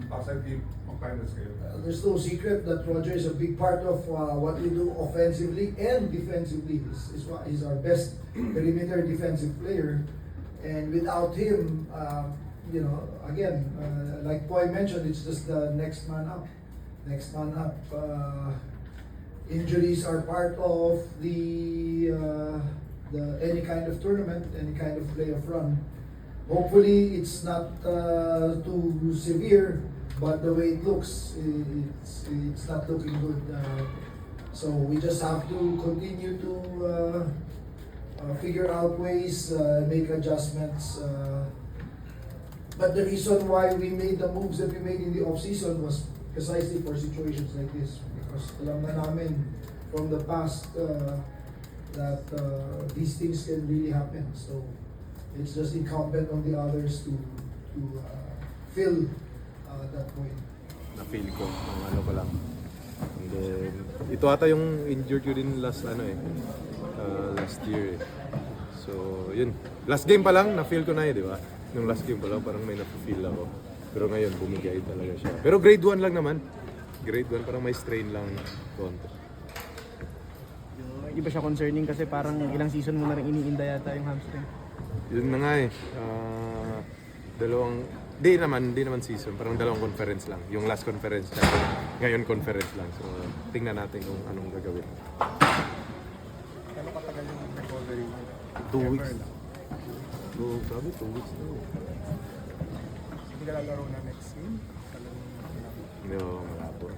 positive mag-finals kayo? There's no secret that Roger is a big part of what we do offensively and defensively. He's our best perimeter defensive player, and without him, you know, again, like Poy mentioned, it's just the next man up. Next man up. Injuries are part of the any kind of tournament, any kind of playoff run. Hopefully, it's not too severe, but the way it looks, it's not looking good. So we just have to continue to figure out ways, make adjustments. But the reason why we made the moves that we made in the off-season was precisely for situations like this. Because alam na namin from the past that these things can really happen. So it's just incumbent on the others to fill that point. Na-feel ko, ng ano ko lang. And then, ito ata yung injured ko din last year eh. So, yun. Last game pa lang, na-feel ko na eh, di ba? Nung last game pa lang, parang may na-feel ako. Pero ngayon, bumigay talaga siya. Pero grade 1 lang naman. Grade 1, parang may strain lang konti. Iba siya concerning kasi parang ilang season mo na rin iniinda yata yung hamstring. Yun na nga eh. Di naman season. Parang dalawang conference lang. Yung last conference siya. Ngayon conference lang. So, tingnan natin kung anong gagawin. Kano katagal yung recovery? 2 weeks. So, grabe, 2 weeks na. Hindi ka lalaro na next game? Hindi, malabo.